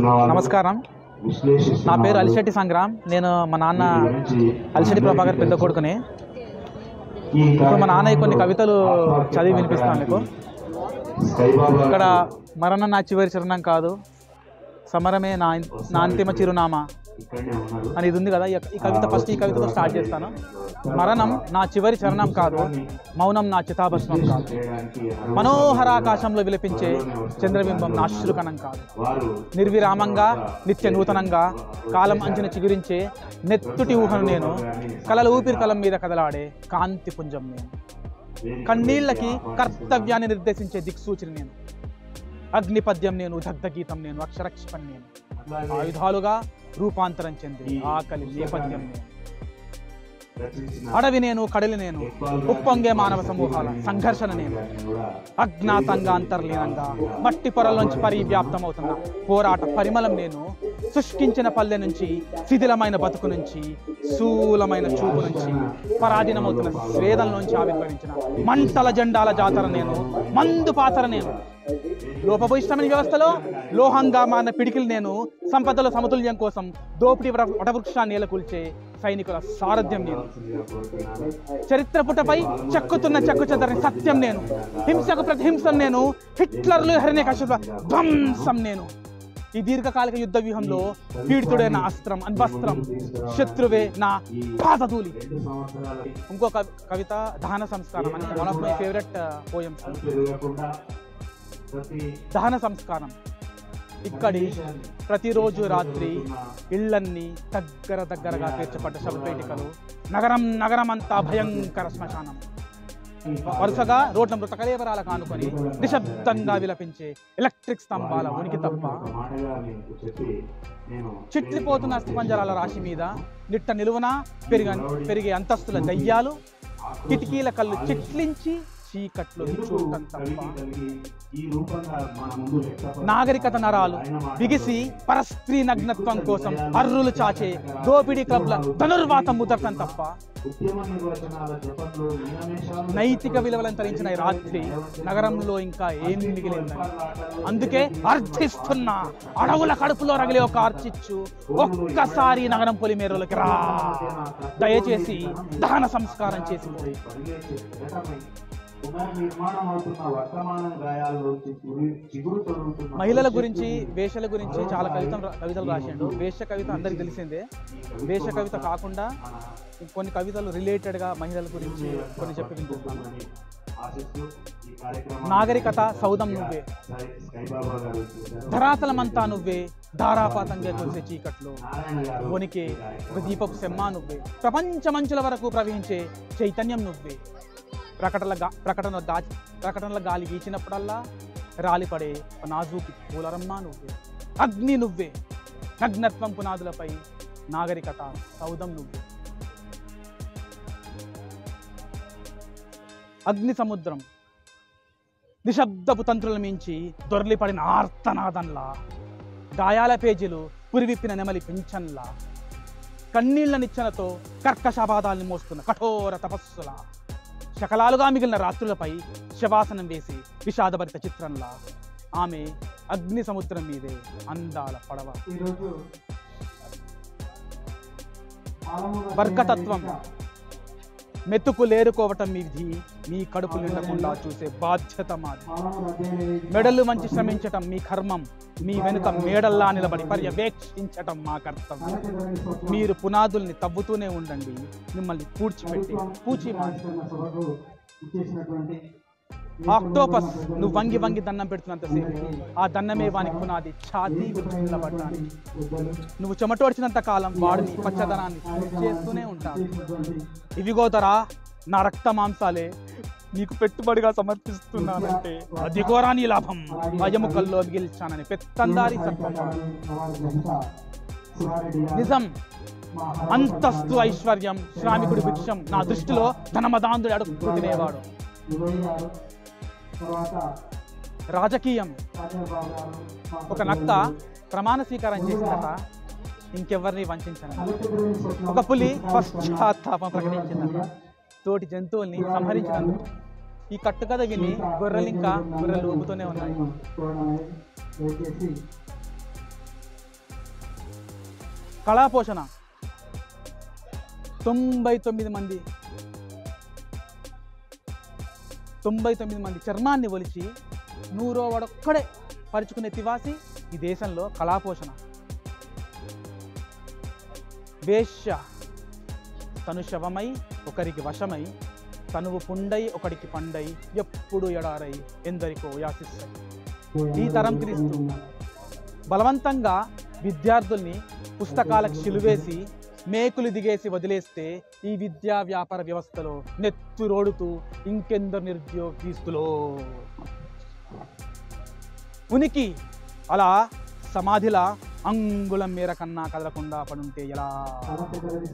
నమస్కారం. నా పేరు అలిశెట్టి సంగ్రామ్. నేను మా నాన్న అలిశెట్టి ప్రభాకర్ పెద్ద కొడుకుని. ఇప్పుడు మా నాన్న కొన్ని కవితలు చదివి వినిపిస్తాను మీకు. ఇక్కడ మరణం నా చివరి చరణం కాదు, సమరమే నా అంతిమ చిరునామా అని ఇది ఉంది కదా. ఈ కవిత ఫస్ట్ ఈ కవితతో స్టార్ట్ చేస్తాను. మరణం నా చివరి చరణం కాదు, మౌనం నా చితాభస్మం కాదు, మనోహరాకాశంలో విలపించే చంద్రబింబం నా అశ్రుకణం కాదు, నిర్విరామంగా నిత్య నూతనంగా కాలం అంచున చిగురించే నెత్తుటి ఊహను నేను, కలల ఊపిరి కలం మీద కదలాడే కాంతి పుంజం నేను, కన్నీళ్లకి కర్తవ్యాన్ని నిర్దేశించే దిక్సూచిని నేను, అగ్నిపద్యం నేను, దగ్ధ గీతం నేను, అక్షరక్షిపం నేను, ఆయుధాలుగా రూపాంతరం చెంది ఆకలి నేపథ్యం నేను, అడవి నేను, కడలి నేను, ఉప్పొంగే మానవ సమూహాల సంఘర్షణ నేను, అజ్ఞాతంగా అంతర్లీనంగా మట్టి పొరల్లోంచి పరివ్యాప్తమవుతున్న పోరాట పరిమళం నేను, శుష్కించిన పల్లె నుంచి, శిథిలమైన బతుకు నుంచి, శూలమైన చూపు నుంచి, పరాధీనమవుతున్న స్వేదంలోంచి ఆవిర్భవించిన మంటల జెండాల జాతర నేను, మందు పాతర నేను, లోపభూయిష్టమైన వ్యవస్థలో లోహంగా మారిన పిడికిలు నేను, సంపదల సమతుల్యం కోసం దోపిడీ వటవృక్షాన్ని నేలకూల్చే సైనికుల సారథ్యం నేను, చరిత్ర పుటపై చెక్కుతున్న చెక్కు చెదరని సత్యం నేను, హింసకు ప్రతిహింసం నేను, హిట్లర్లు హిరణ్యకశిపుల ధ్వంసం నేను, ఈ దీర్ఘకాలిక యుద్ధ వ్యూహంలో పీడితుడే నా అస్త్రం అన్వస్త్రం, శత్రువే నా పాదధూళి. ఇంకో కవిత దహన సంస్కారం అని, one of my favourite poems. దహన సంస్కారం. ఇక్కడి ప్రతిరోజు రాత్రి ఇళ్లన్నీ దగ్గరగా పేర్చబడ్డ శవపేటికలు, నగరం నగరమంతా భయంకర శ్మశానం. వరుసగా రోడ్ల మృతకలేవరాలకు ఆనుకొని నిశ్శబ్దంగా విలపించే ఎలక్ట్రిక్ స్తంభాల ఉనికి తప్ప, చిట్లిపోతున్న అస్థిపంజరాల రాశి మీద నిట్ట నిలువున పెరిగే అంతస్తుల దయ్యాలు, కిటికీల కళ్ళు చిట్లించి చీకట్లు చూడటం తప్ప, నాగరికత నరాలు బిగిసి పరస్త్రీ నగ్నత్వం కోసం అర్రులు చాచే దోపిడీ క్లబ్ల ధనుర్వాతం ముదరటం తప్ప, నైతిక విలువలను తరించిన ఈ రాత్రి నగరంలో ఇంకా ఏం మిగిలిందని. అందుకే అర్థిస్తున్నా, అడవుల కడుపులో రగిలే ఒక ఆర్చిచ్చు, ఒక్కసారి నగరం పొలిమేరులకి రా, దయచేసి దహన సంస్కారం చేసి. మహిళల గురించి, వేషల గురించి చాలా కవితలు రాసిండు. వేష కవిత అందరికి తెలిసిందే. వేష కవిత కాకుండా కొన్ని కవితలు రిలేటెడ్గా మహిళల గురించి కొన్ని చెప్పి వినిపిస్తాను. నాగరికత సౌదం నువ్వే, ధరాతలమంతా నువ్వే, ధారాపాతంగా కొలిసే చీకట్లో వణికే ఒక దీపపు సెమ్మా నువ్వే, ప్రపంచమంచుల వరకు ప్రవహించే చైతన్యం నువ్వే, ప్రకటనల గాలి వీచినప్పుడల్లా రాలిపడే నాజూకి పూలరమ్మా నువ్వే, అగ్ని నువ్వే, నగ్నత్వం పునాదులపై నాగరికత సౌదం నువ్వే, అగ్ని సముద్రం నిశ్శబ్దపు తంత్రుల మించి దొర్లిపడిన ఆర్తనాదంలా, గాయాల పేజీలు పురివిప్పిన నెమలి పింఛన్లా, కన్నీళ్ల నిచ్చెనతో కర్కశాపాదాల్ని మోస్తున్న కఠోర తపస్సులా, శకలాలుగా మిగిలిన రాత్రులపై శవాసనం వేసి విషాదభరిత చిత్రంలా, ఆమె అగ్ని సముద్రం మీదే అందాల పడవ. వర్గతత్వం మెతుకు లేరుకోవటం మీ విధి, మీ కడుపు నిండకుండా చూసే బాధ్యత మాది. మెడలు మంచి శ్రమించటం మీ కర్మం, మీ వెనుక మేడల్లా నిలబడి పర్యవేక్షించటం మా కర్తవ్యం. మీరు పునాదుల్ని తవ్వుతూనే ఉండండి, మిమ్మల్ని పూడ్చిపెట్టి పూచి ఆక్టోపస్ నువ్వు వంగి వంగి దండం పెడుతున్నంతసేపు ఆ దన్నమే వానికి పునాది ఛాతీ నిలబడ్డానికి. నువ్వు చెమటోడ్చినంత కాలం వాడు నీ పచ్చదనాన్ని చేస్తూనే ఉంటాడు. ఇవిగోదరా నా రక్త మాంసాలే నీకు పెట్టుబడిగా సమర్పిస్తున్నానంటే అదిగోరా నీ లాభం, అయముకల్లో మిగిల్చానని పెత్తందారి సర్పం. నిజం, అంతస్తు, ఐశ్వర్యం, శ్రామికుడి భిక్షం నా దృష్టిలో ధనమదాంధుడు అడుగు తినేవాడు. రాజకీయం, ఒక నక్క ప్రమాణ స్వీకారం చేసిందట ఇంకెవరిని వంచను. ఒక పులి పశ్చాత్తాపం ప్రకటించిందట తోటి జంతువుల్ని సంహరించినందుకు. ఈ కట్టుకథ విని గొర్రెలు ఊపుతూనే ఉన్నాయి. కళాపోషణ 99 మంది చర్మాన్ని ఒలిచి 100వ వాడొక్కడే పరుచుకునే తివాసి ఈ దేశంలో కళాపోషణ. వేశ్య తను శవమై ఒకరికి వశమై, తనువు పుండై ఒకడికి పండై, ఎప్పుడు ఎడారై ఎందరికో యాసిస్తాయి. ఈ తరం క్రీస్తు బలవంతంగా విద్యార్థుల్ని పుస్తకాలకు సిలువేసి మేకులు దిగేసి వదిలేస్తే ఈ విద్యా వ్యాపార వ్యవస్థలో నెత్తురోడుతూ ఇంకెందరు నిరుద్యోగ క్రీస్తులో ఉనికి అలా సమాధిలా అంగుళం మేర కన్నా కదలకుండా పడుంటే ఎలా?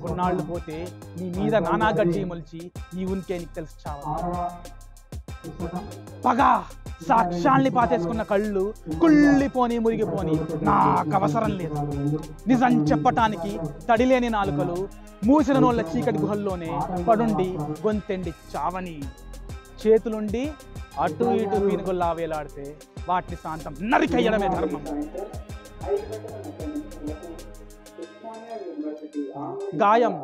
కొన్నాళ్ళు పోతే నీ మీద నానా గడ్డి మొలిచి నీ ఉనికే నీకు తెలిసి చావా. పగ సాక్ష్యాల్ని పాతేసుకున్న కళ్ళు కుళ్ళిపోని మురిగిపోని నాకు అవసరం లేదు. నిజం చెప్పటానికి తడిలేని నాలుకలు మూసిన నోళ్ళ చీకటి గుహల్లోనే పడుండి గొంతెండి చావని. చేతులుండి అటు ఇటు పీనుగుల్లా వేలాడితే వాటిని శాంతం నరికెయ్యడమే ధర్మం. గాయం,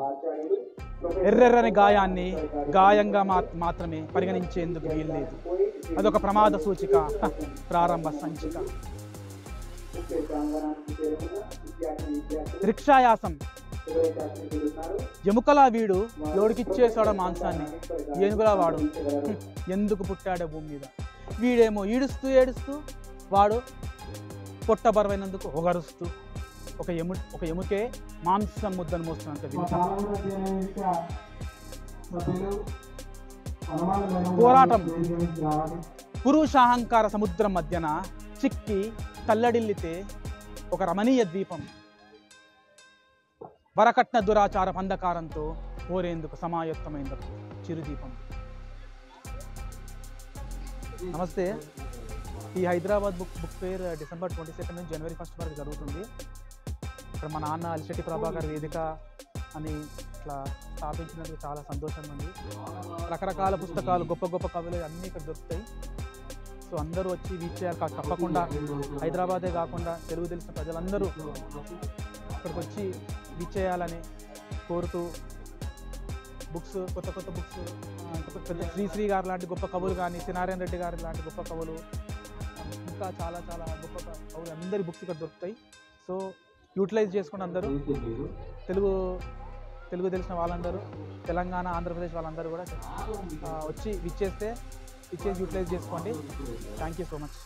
ఎర్రెర్రని గాయాన్ని గాయంగా మాత్రమే పరిగణించేందుకు వీల్లేదు. అదొక ప్రమాద సూచిక, ప్రారంభ సంచిక. రిక్షాయాసం, ఎముకలా వీడు లోడికిచ్చేసాడు మాంసాన్ని, ఏనుగులా వాడు ఎందుకు పుట్టాడో భూమి మీద. వీడేమో ఈడుస్తూ ఏడుస్తూ, వాడు పొట్ట బరువైనందుకు ఒగరుస్తూ, ఒక ఎముకే మాంసం ముద్దను మోస్తున్నంత. పోరాటం, పురుషాహంకార సముద్రం మధ్యన చిక్కి తల్లడిల్లితే ఒక రమణీయ ద్వీపం, వరకట్న దురాచార పందకారంతో కోరేందుకు సమాయత్తమైన చిరుదీపం. నమస్తే. ఈ హైదరాబాద్ బుక్ ఫేర్ డిసెంబర్ 22 నుంచి జనవరి 1 వరకు జరుగుతుంది. ఇక్కడ మా నాన్న అలిశెట్టి ప్రభాకర్ వేదిక అని ఇట్లా స్థాపించినందుకు చాలా సంతోషంగా ఉంది. రకరకాల పుస్తకాలు, గొప్ప గొప్ప కవులు అన్నీ ఇక్కడ దొరుకుతాయి. సో అందరూ వచ్చి వీక్షేయాలి. తప్పకుండా హైదరాబాదే కాకుండా తెలుగు తెలిసిన ప్రజలందరూ ఇక్కడికి వచ్చి వీక్షేయాలని కోరుతూ, బుక్స్, కొత్త కొత్త బుక్స్, శ్రీశ్రీ గారు లాంటి గొప్ప కవులు కానీ, సినారాయణ రెడ్డి గారు లాంటి గొప్ప కవులు, ఇంకా చాలా చాలా గొప్ప కవులు అందరి బుక్స్ ఇక్కడ దొరుకుతాయి. సో యూటిలైజ్ చేసుకుని అందరూ, తెలుగు తెలిసిన వాళ్ళందరూ, తెలంగాణ, ఆంధ్రప్రదేశ్ వాళ్ళందరూ కూడా వచ్చి విచ్చేసి యూటిలైజ్ చేసుకోండి. Thank you so much.